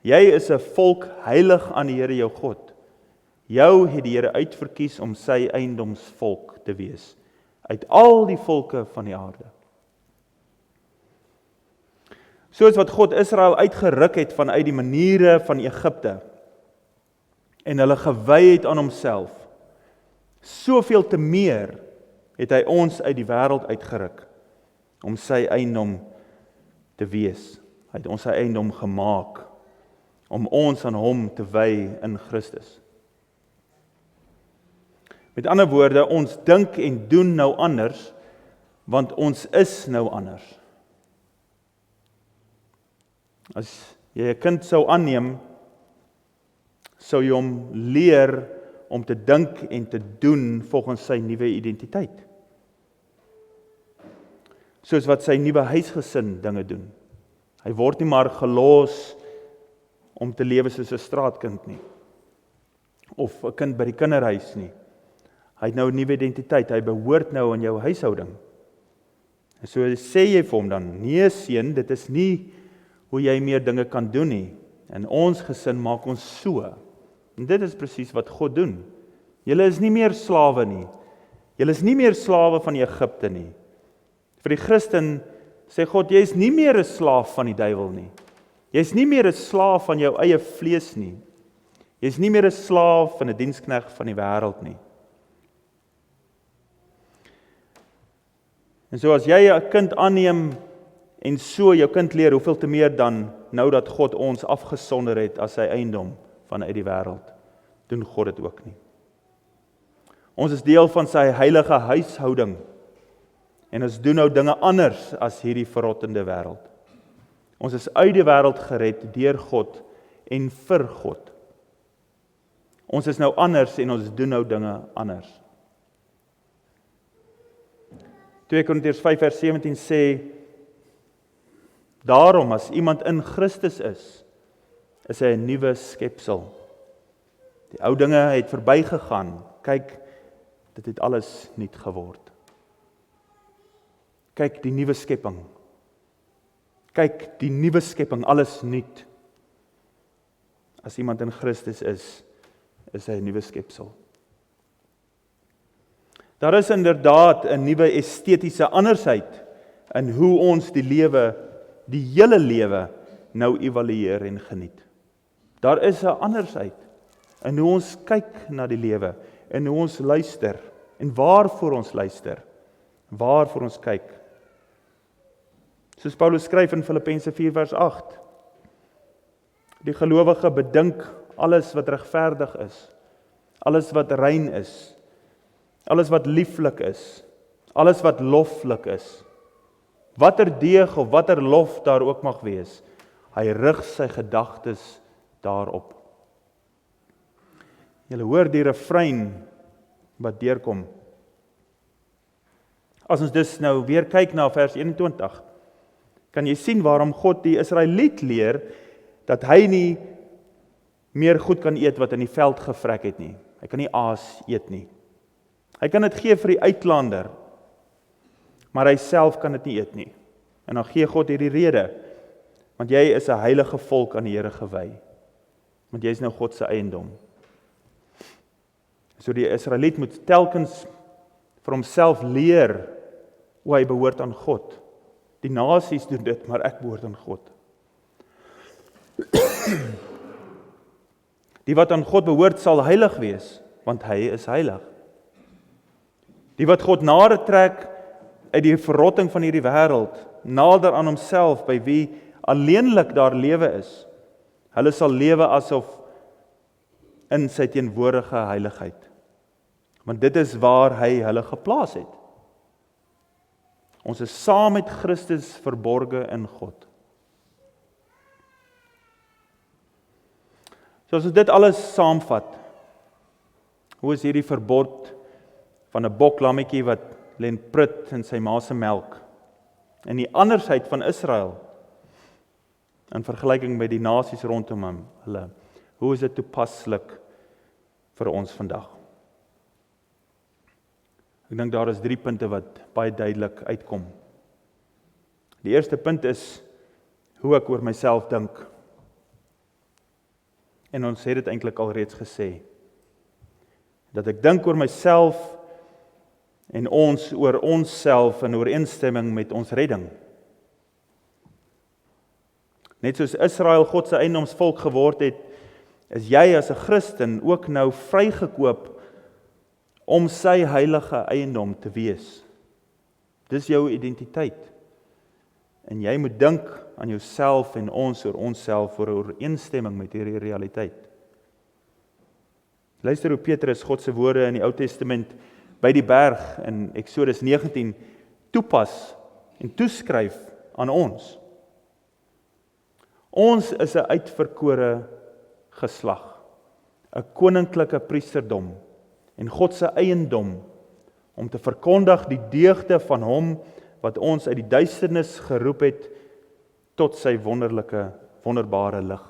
S2: Jy is 'n volk heilig aan die Here jou God. Jou het die Here uitverkies om sy eiendomsvolk te wees, uit al die volke van die aarde. Soos wat God Israel uitgeruk het vanuit die maniere van Egipte, en hulle gewy het aan homself, soveel te meer het hy ons uit die wêreld uitgeruk, om sy eiendom te wees. Hy het ons sy eiendom gemaak, om ons aan hom te wy in Christus. Met ander woorde, ons dink en doen nou anders, want ons is nou anders. As jy 'n kind sou aanneem, sou jy hom leer om te dink en te doen volgens sy nuwe identiteit. Soos wat sy nuwe huisgesin dinge doen. Hy word nie maar gelos om te lewe soos 'n straatkind nie. of 'n kind by die kinderhuis nie. Hy het nou 'n nuwe identiteit, hy behoort nou in jou huishouding. En so sê jy vir hom dan, nee seun, dit is nie hoe jy meer dinge kan doen nie. In ons gesin maak ons so. En dit is presies wat God doen. Julle is nie meer slawe nie. Julle is nie meer slawe van Egipte nie. Vir die Christen sê God, jy is nie meer 'n slaaf van die duiwel nie. Jy is nie meer 'n slaaf van jou eie vlees nie. Jy is nie meer 'n slaaf en 'n diensknegt van die wêreld nie. En so as jy 'n kind aanneem en so jou kind leer, hoeveel te meer dan nou dat God ons afgesonder het as sy eiendom vanuit die wêreld, doen God dit ook nie. Ons is deel van sy heilige huishouding en ons doen nou dinge anders as hierdie verrottende wêreld. Ons is uit die wêreld gered deur God en vir God. Ons is nou anders en ons doen nou dinge anders. 2 Korintiërs 5 vers 17 sê, daarom as iemand in Christus is hy 'n nuwe skepsel. Die ou dinge het verbygegaan. Kyk, dit het alles nuut geword. Kyk die nuwe skepping. Kyk die nuwe skepping, alles nuut. As iemand in Christus is hy 'n nuwe skepsel. Daar is inderdaad 'n nuwe estetiese andersheid in hoe ons die lewe, die hele lewe nou evalueer en geniet. Daar is 'n andersheid in hoe ons kyk na die lewe, en hoe ons luister, en waarvoor ons luister, waarvoor ons kyk. Soos Paulus skryf in Filippense 4 vers 8, die gelowige bedink alles wat regverdig is, alles wat rein is, alles wat lieflik is, alles wat loflik is, watter deeg of watter lof daar ook mag wees, hy rig sy gedagtes daarop. Julle hoor die refrein wat deurkom. As ons dus nou weer kyk na vers 21, kan jy sien waarom God die Israeliet leer dat hy nie meer goed kan eet wat in die veld gevrek het nie. Hy kan nie aas eet nie. Hy kan dit gee vir die uitlander, maar hy self kan dit nie eet nie. En dan gee God hierdie rede, want jy is 'n heilige volk aan die Here gewy, want jy is nou God se eiendom. So die Israeliet moet telkens vir homself leer hoe hy behoort aan God. Die nasies doen dit, maar ek behoort aan God. Die wat aan God behoort sal heilig wees, want hy is heilig. Die wat God nader trek uit die verrotting van hierdie wêreld, nader aan homself, by wie alleenlik daar lewe is, hulle sal lewe asof in sy teenwoordige heiligheid. Want dit is waar hy hulle geplaas het. Ons is saam met Christus verborge in God. So as ons dit alles saamvat, hoe is hierdie verbod van 'n boklammetjie wat len prut in sy ma se melk, en die andersheid van Israel in vergelyking met die nasies rondom hulle, hoe is dit toepaslik vir ons vandag? Ek dink daar is 3 punte wat baie duidelik uitkom. Die eerste punt is hoe ek oor myself dink. En ons het dit eintlik al reeds gesê. Dat ek dink oor myself en ons oor onsself in ooreenstemming met ons redding. Net soos Israel God se eiendomsvolk geword het, is jy as 'n Christen ook nou vrygekoop om sy heilige eiendom te wees. Dis jou identiteit. En jy moet dink aan jouself en ons oor onsself vir ooreenstemming met hierdie realiteit. Luister hoe Petrus God se woorde in die Ou Testament by die berg in Eksodus 19 toepas en toeskryf aan ons. Ons is 'n uitverkore geslag, 'n koninklike priesterdom en God se eiendom om te verkondig die deugde van hom wat ons uit die duisternis geroep het tot sy wonderbare lig.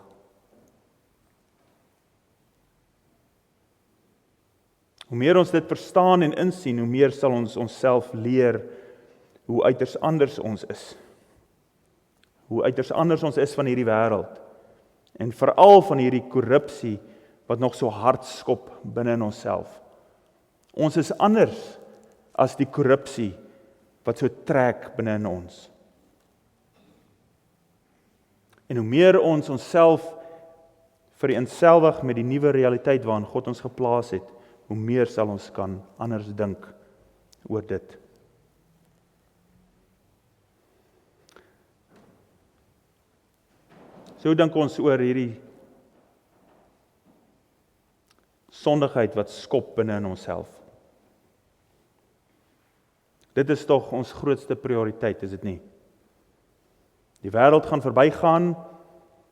S2: Hoe meer ons dit verstaan en insien, hoe meer sal ons onsself leer hoe uiters anders ons is. Hoe uiters anders ons is van hierdie wêreld. En veral van hierdie korrupsie wat nog so hard skop binne in onsself. Ons is anders as die korrupsie wat so trek binne in ons. En hoe meer ons onsself vereenselwig met die nuwe realiteit waarin God ons geplaas het, hoe meer sal ons kan anders dink oor dit. So dink ons oor hierdie sondigheid wat skop binne in onsself. Dit is tog ons grootste prioriteit, is dit nie? Die wêreld gaan verbygaan,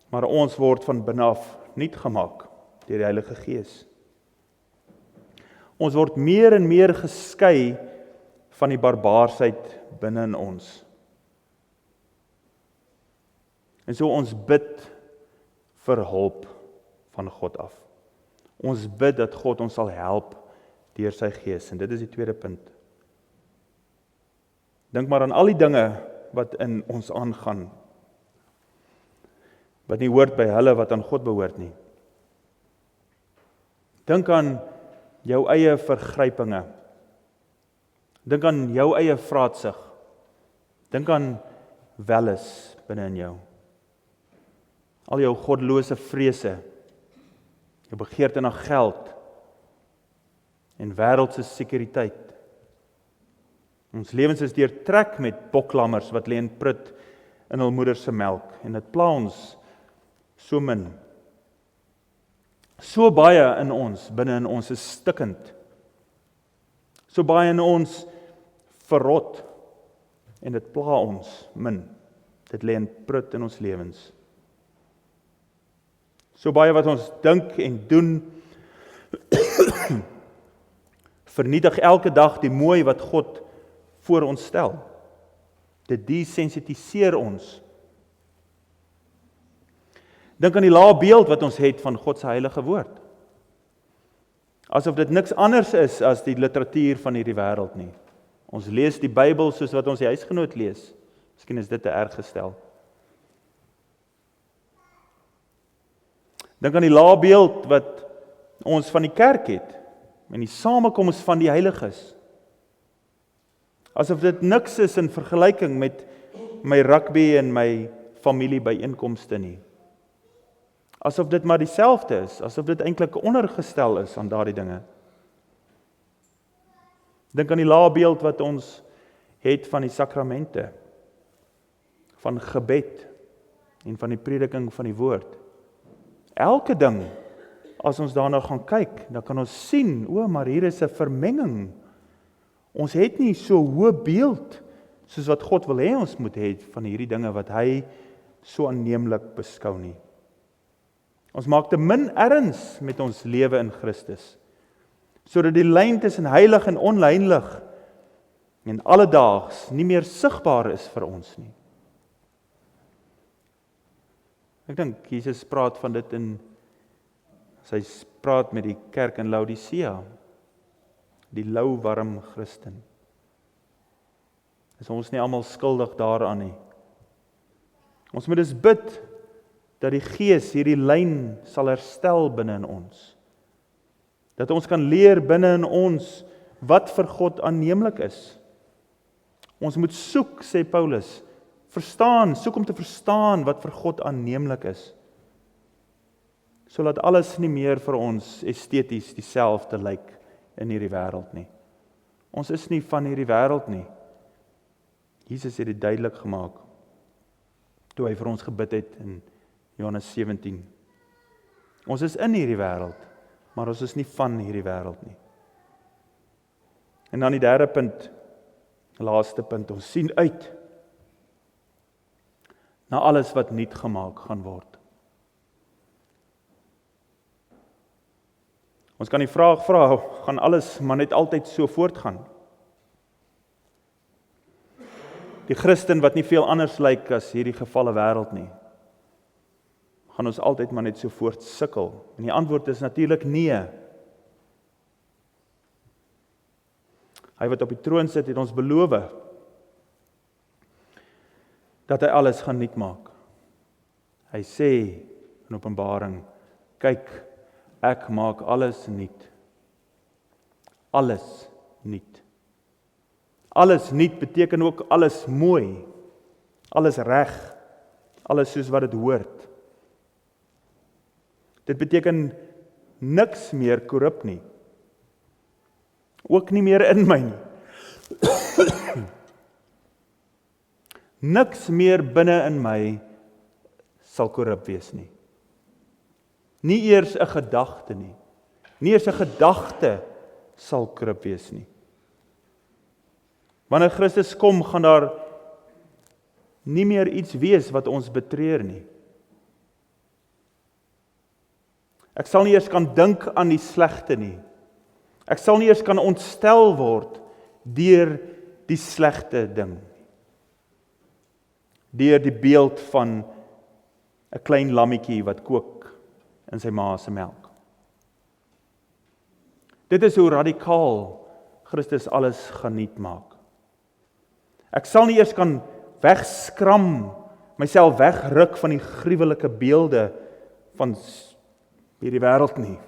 S2: maar ons word van binne af nuut gemaak deur die Heilige Gees. Ons word meer en meer geskei van die barbaarsheid binne in ons. En so ons bid vir hulp van God af. Ons bid dat God ons sal help deur sy Gees. En dit is die tweede punt. Dink maar aan al die dinge wat in ons aangaan, wat nie hoort by hulle wat aan God behoort nie. Dink aan jou eie vergrypinge. Dink aan jou eie vraatsug. Dink aan welis binne in jou. Al jou goddelose vrese, jou begeerte na geld en wêreldse sekuriteit. Ons lewens is deurtrek met boklammers wat lê en prut in hul moeder se melk en dit pla ons so min. So baie in ons, binne in ons is stikkend. So baie in ons verrot en dit pla ons min. Dit lê en prut in ons lewens. So baie wat ons dink en doen vernietig elke dag die mooi wat God voor ons stel. Dit desensitiseer ons. Dink aan die lae beeld wat ons het van God se heilige woord. Asof dit niks anders is as die literatuur van hierdie wêreld nie. Ons lees die Bybel soos wat ons die huisgenoot lees. Miskien is dit te erg gestel. Dink aan die lae beeld wat ons van die kerk het en die samekoms van die heiliges. Asof dit niks is in vergelyking met my rugby en my familiebyeenkomste nie. Asof dit maar dieselfde is, asof dit eintlik ondergestel is aan daardie dinge. Dink aan die lae beeld wat ons het van die sakramente, van gebed en van die prediking van die woord. Elke ding, as ons daarna gaan kyk, dan kan ons sien, maar hier is 'n vermenging. Ons het nie so hoë beeld soos wat God wil hê ons moet hê van hierdie dinge wat hy so aanneemlik beskou nie. Ons maak te min erns met ons lewe in Christus, sodat die lyn tussen heilig en onheilig en alledaags nie meer sigbaar is vir ons nie. Ek dink Jesus praat van dit as hy praat met die kerk in Laodicea, die lou warm Christen. Is ons nie almal skuldig daaraan nie. Ons moet dus bid dat die Gees hierdie lyn sal herstel binne in ons. Dat ons kan leer binne in ons wat vir God aanneemlik is. Ons moet soek, sê Paulus, soek om te verstaan wat vir God aanneemlik is. Sodat alles nie meer vir ons esteties dieselfde lyk in hierdie wêreld nie. Ons is nie van hierdie wêreld nie. Jesus het dit duidelik gemaak toe hy vir ons gebid het in Johannes 17. Ons is in hierdie wêreld, maar ons is nie van hierdie wêreld nie. En dan die derde punt, laaste punt, ons sien uit na alles wat nuut gemaak gaan word. Ons kan die vraag vra, gaan alles maar net altyd so voortgaan? Die Christen wat nie veel anders lyk as hierdie gevalle wêreld nie, gaan ons altyd maar net so voort sukkel? En die antwoord is natuurlik nee. Hy wat op die troon sit, het ons beloof dat hy alles gaan nuut maak. Hy sê in Openbaring, kyk, ek maak alles nuut. Alles nuut. Alles nuut beteken ook alles mooi, alles reg, alles soos wat dit hoort. Dit beteken niks meer korrup nie. Ook nie meer in my nie. Niks meer binne in my sal korrup wees nie. Nie eers 'n gedagte nie. Nie eers 'n gedagte sal korrup wees nie. Wanneer Christus kom, gaan daar nie meer iets wees wat ons betreur nie. Ek sal nie eers kan dink aan die slegte nie. Ek sal nie eers kan ontstel word deur die slegte ding. Deur die beeld van 'n klein lammetjie wat kook in sy ma se melk. Dit is hoe radikaal Christus alles gaan nuut maak. Ek sal nie eers kan wegskram, myself wegruk van die gruwelike beelde van hierdie wêreld nie.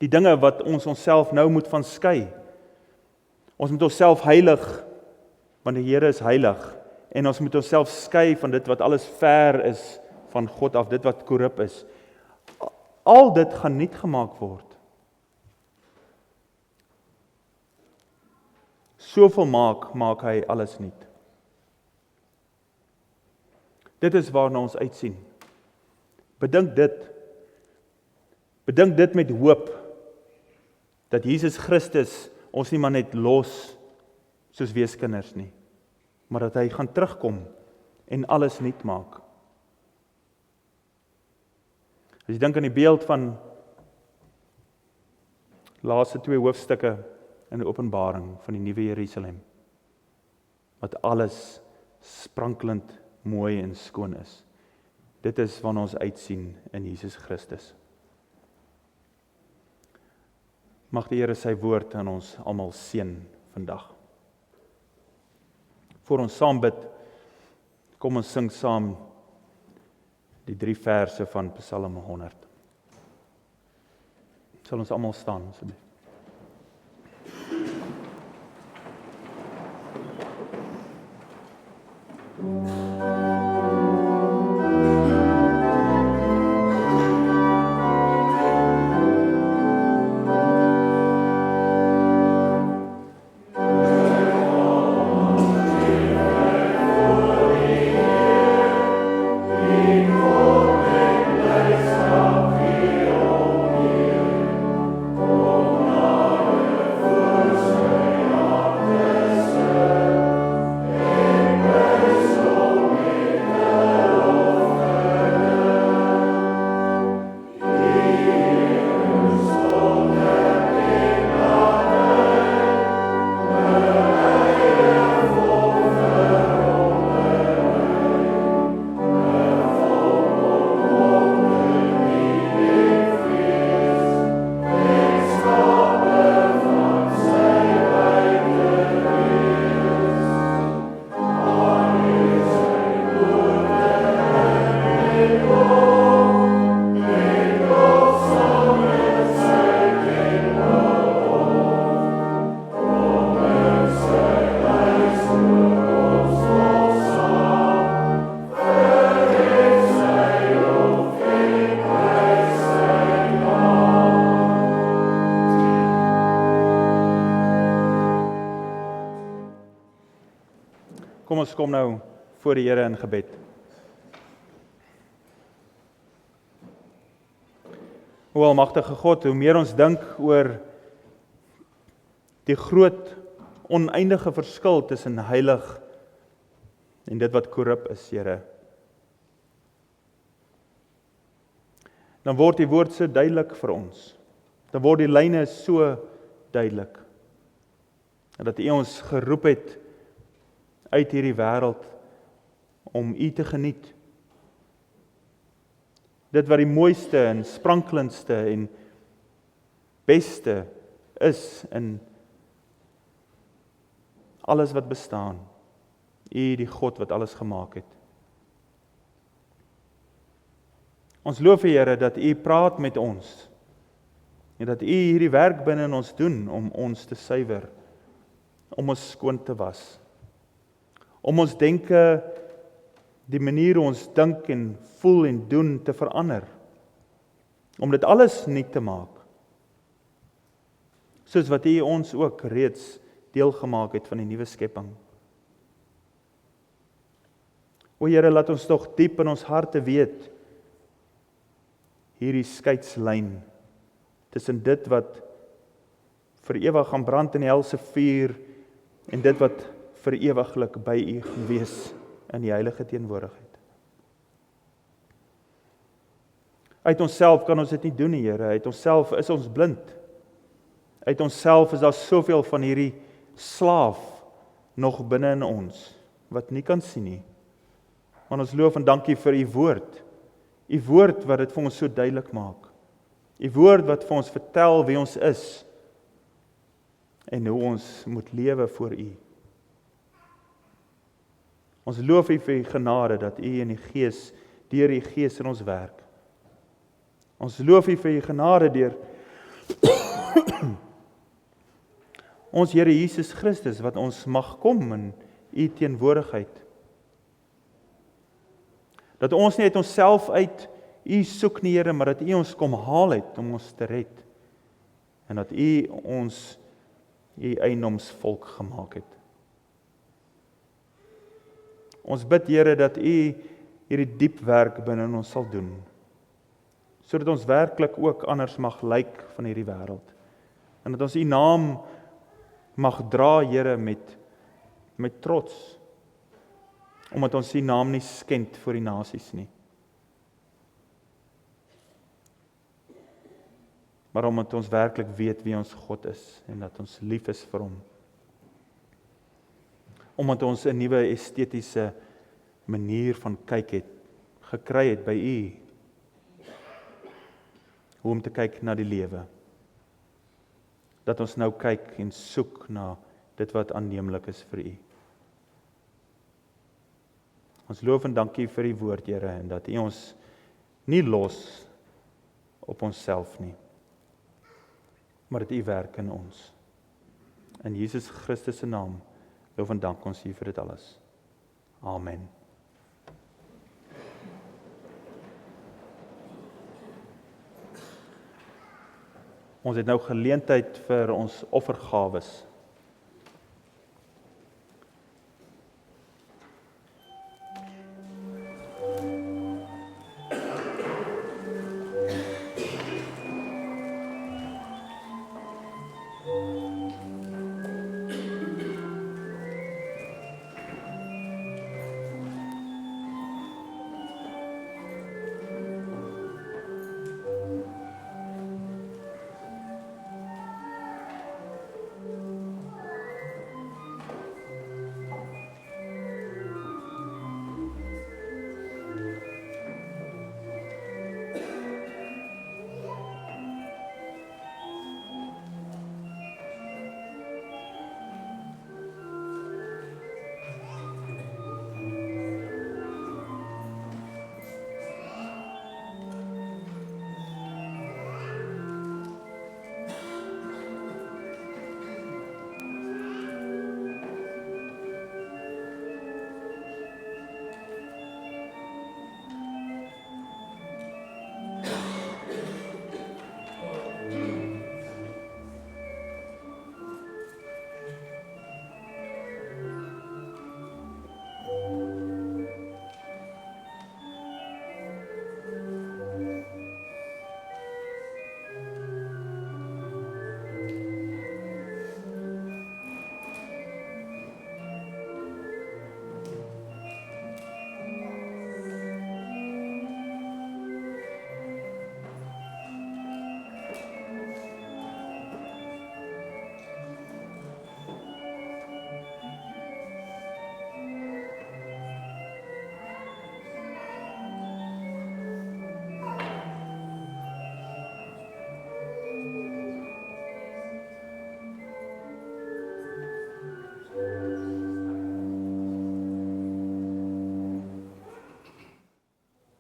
S2: Die dinge wat ons onsself nou moet van skei. Ons moet onsself heilig, want die Here is heilig. En ons moet onsself skei van dit wat alles ver is van God af, dit wat korrup is. Al dit gaan nuut gemaak word. Soveel maak hy alles nuut. Dit is waarna ons uitsien. Bedink dit met hoop, dat Jesus Christus ons nie maar net los soos weeskinders nie, maar dat hy gaan terugkom en alles nuut maak. As jy dink aan die beeld van laaste 2 hoofstukke in die Openbaring van die nuwe Jerusalem, wat alles sprankelend mooi en skoon is. Dit is waarna ons uitsien in Jesus Christus. Mag die Here sy woord aan ons almal seën vandag. Voor ons saam bid, kom ons sing saam die 3 verse van Psalm 100. Sal ons almal staan asseblief. Kom ons kom nou voor die Here in gebed. O almagtige God, hoe meer ons dink oor die groot oneindige verskil tussen heilig en dit wat korrup is, Here, dan word die woord so duidelik vir ons. Dan word die lyne so duidelik. En dat U ons geroep het uit hierdie wêreld om U te geniet. Dit wat die mooiste en sprankelendste en beste is in alles wat bestaan. U die God wat alles gemaak het. Ons loof U, Here, dat U praat met ons en dat U hierdie werk binne in ons doen om ons te suiwer, om ons skoon te was, om ons denke, die manier hoe ons dink en voel en doen te verander, om dit alles nuut te maak, soos wat U ons ook reeds deel gemaak het van die nuwe skepping. O Here, laat ons tog diep in ons harte weet, hierdie skeidslyn tussen dit wat vir ewig gaan brand in die helse vuur en dit wat vir ewiglik by U gaan wees in die heilige teenwoordigheid. Uit onsself kan ons dit nie doen nie, Here. Uit onsself is ons blind. Uit onsself is daar soveel van hierdie slaaf nog binne in ons wat nie kan sien nie. Maar ons loof en dankie vir U woord. U woord wat dit vir ons so duidelik maak. U woord wat vir ons vertel wie ons is en hoe ons moet lewe voor U. Ons loof U vir U genade dat U in die Gees, deur U Gees in ons werk. Ons loof U vir U genade deur ons Here Jesus Christus wat ons mag kom in U teenwoordigheid. Dat ons nie uit onsself uit U soek nie, Here, maar dat U ons kom haal het om ons te red. En dat U ons U eiendomsvolk gemaak het. Ons bid, Here, dat U hierdie diep werk binne in ons sal doen, sodat ons werklik ook anders mag lyk van hierdie wêreld. En dat ons U naam mag dra, Here, met trots, omdat ons U naam nie skend voor die nasies nie. Maar omdat ons werklik weet wie ons God is en dat ons lief is vir Hom. Omdat ons 'n nuwe estetiese manier van kyk het, gekry het by U. Hoe om te kyk na die lewe. Dat ons nou kyk en soek na dit wat aanneemlik is vir U. Ons loof en dankie vir U woord, Here, en dat U ons nie los op onsself nie, maar dat U werk in ons. In Jesus Christus se naam loof en dank ons U vir dit alles. Amen. Ons het nou geleentheid vir ons offergawes.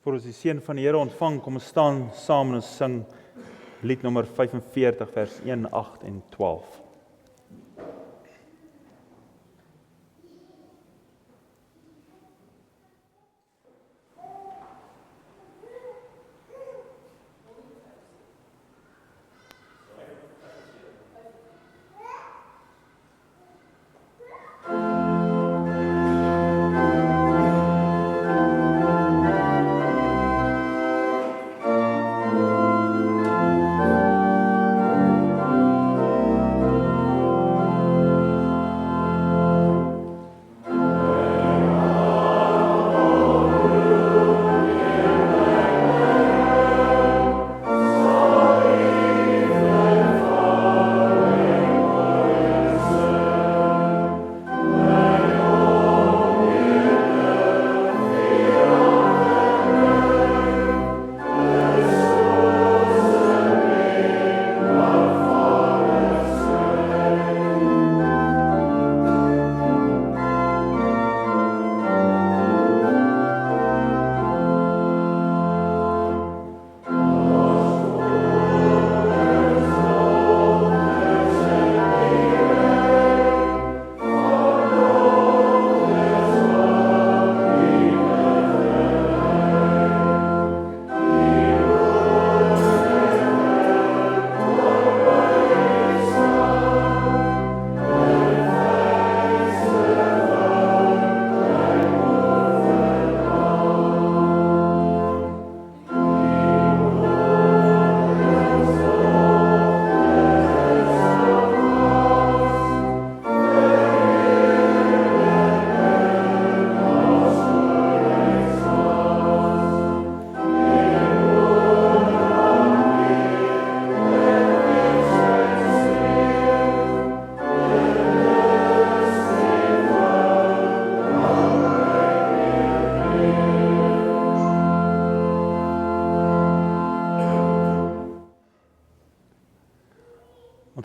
S2: Voor ons die seën van die Here ontvang, kom ons staan saam en ons sing lied nommer 45 vers 1, 8 en 12.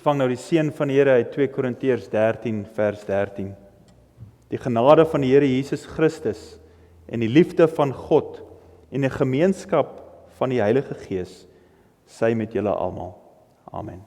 S2: Ontvang nou die seën van die Here uit 2 Korintiërs 13 vers 13. Die genade van die Here Jesus Christus en die liefde van God en die gemeenskap van die Heilige Gees sy met julle almal. Amen.